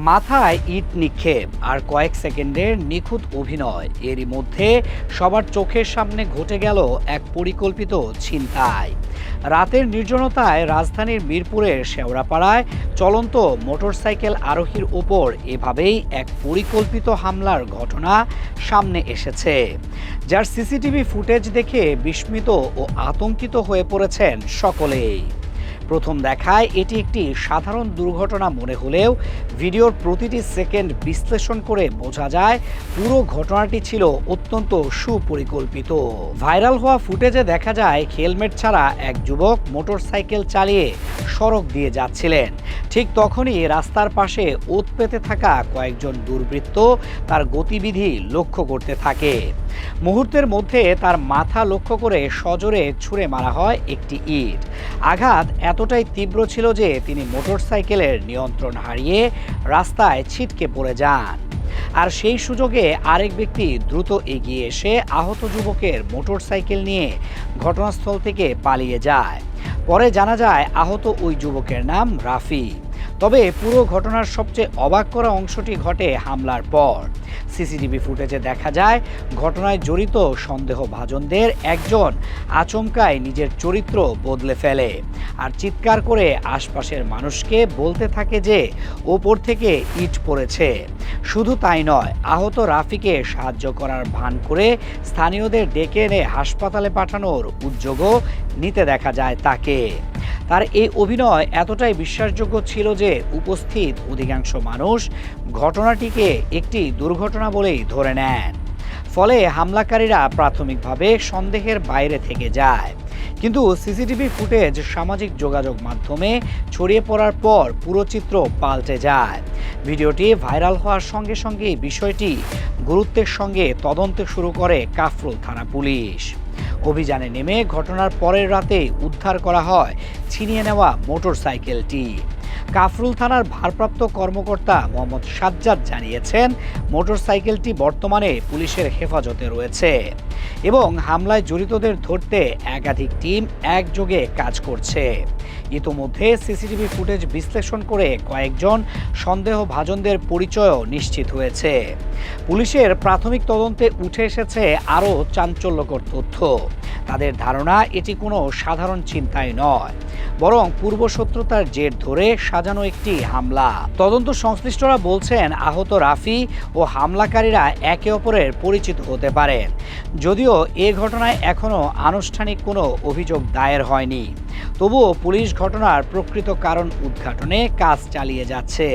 মাথায় ইট নিক্ষেপ আর কয়েক সেকেন্ডের নিখুঁত অভিনয়, এরই মধ্যে সবার চোখের সামনে ঘটে গেল এক পরিকল্পিত ছিনতাই। রাতের নির্জনতায় রাজধানীর মিরপুরের শেওড়াপাড়ায় চলন্ত মোটরসাইকেল আরোহীর ওপর এভাবেই এক পরিকল্পিত হামলার ঘটনা সামনে এসেছে, যার সিসিটিভি ফুটেজ দেখে বিস্মিত ও আতঙ্কিত হয়ে পড়েছেন সকলেই। প্রথম দেখায় এটি একটি সাধারণ দুর্ঘটনা মনে হলেও ভিডিওর প্রতিটি সেকেন্ড বিশ্লেষণ করে বোঝা যায় পুরো ঘটনাটি ছিল অত্যন্ত সুপরিকল্পিত। ভাইরাল হওয়া ফুটেজে দেখা যায় হেলমেট ছাড়া এক যুবক মোটরসাইকেল চালিয়ে সড়ক দিয়ে যাচ্ছিলেন। ঠিক তখনই রাস্তার পাশে ওত পেতে থাকা কয়েকজন দুর্বৃত্ত তার গতিবিধি লক্ষ্য করতে থাকে। মুহূর্তের মধ্যে তার মাথা লক্ষ্য করে সজোরে ছুঁড়ে মারা হয় একটি ইট। আঘাত এতটাই তীব্র ছিল যে তিনি মোটরসাইকেলের নিয়ন্ত্রণ হারিয়ে রাস্তায় ছিটকে পড়ে যান। আর সেই সুযোগে আরেক ব্যক্তি দ্রুত এগিয়ে এসে আহত যুবকের মোটরসাইকেল নিয়ে ঘটনাস্থল থেকে পালিয়ে যায়। পরে জানা যায় আহত ওই যুবকের নাম রাফি। তবে পুরো ঘটনার সবচেয়ে অবাক করা অংশটি ঘটে হামলার পর। সিসিটিভি ফুটেজে দেখা যায় ঘটনায় জড়িত সন্দেহভাজনদের একজন আচমকাই নিজের চরিত্র বদলে ফেলে আর চিৎকার করে আশপাশের মানুষকে বলতে থাকে যে ওপর থেকে ইট পড়েছে। শুধু তাই নয়, আহত রাফিকে সাহায্য করার ভান করে স্থানীয়দের ডেকে এনে হাসপাতালে পাঠানোর উদ্যোগও নিতে দেখা যায় তাকে। তার এই অভিনয় এতটাই বিশ্বাসযোগ্য ছিল যে উপস্থিত অধিকাংশ মানুষ ঘটনাটিকে একটি দুর্ঘটনা বলেই ধরে নেন। ফলে হামলাকারীরা প্রাথমিকভাবে সন্দেহের বাইরে থেকে যায়। কিন্তু সিসিটিভি ফুটেজ সামাজিক যোগাযোগ মাধ্যমে ছড়িয়ে পড়ার পর পুরো চিত্র পাল্টে যায়। ভিডিওটি ভাইরাল হওয়ার সঙ্গে সঙ্গে বিষয়টি গুরুত্বের সঙ্গে তদন্ত শুরু করে কাফরুল থানা পুলিশ। অভিযানে নেমে ঘটনার পরের রাতে উদ্ধার করা হয় ছিনিয়ে নেওয়া মোটরসাইকেলটি। কাফরুল থানার ভারপ্রাপ্ত কর্মকর্তা মোহাম্মদ সাজ্জাদ জানিয়েছেন, মোটরসাইকেলটি বর্তমানে পুলিশের হেফাজতে রয়েছে এবং হামলায় জড়িতদের ধরতে একাধিক টিম একযোগে কাজ করছে। ইতোমধ্যে সিসিটিভি ফুটেজ বিশ্লেষণ করে কয়েকজন সন্দেহভাজনদের পরিচয়ও নিশ্চিত হয়েছে। পুলিশের প্রাথমিক তদন্তে উঠে এসেছে আরও চাঞ্চল্যকর তথ্য। তাদের ধারণা এটি কোনো সাধারণ ছিনতাই নয়, বরং পূর্বশত্রুতার জের ধরে সাজানো একটি হামলা। তদন্ত সংশ্লিষ্টরা বলছেন আহত রাফি ও হামলাকারীরা একে অপরের পরিচিত হতে পারেন। যদিও এ ঘটনায় এখনও আনুষ্ঠানিক কোনো অভিযোগ দায়ের হয়নি, তবুও পুলিশ ঘটনার প্রকৃত কারণ উদ্ঘাটনে কাজ চালিয়ে যাচ্ছে।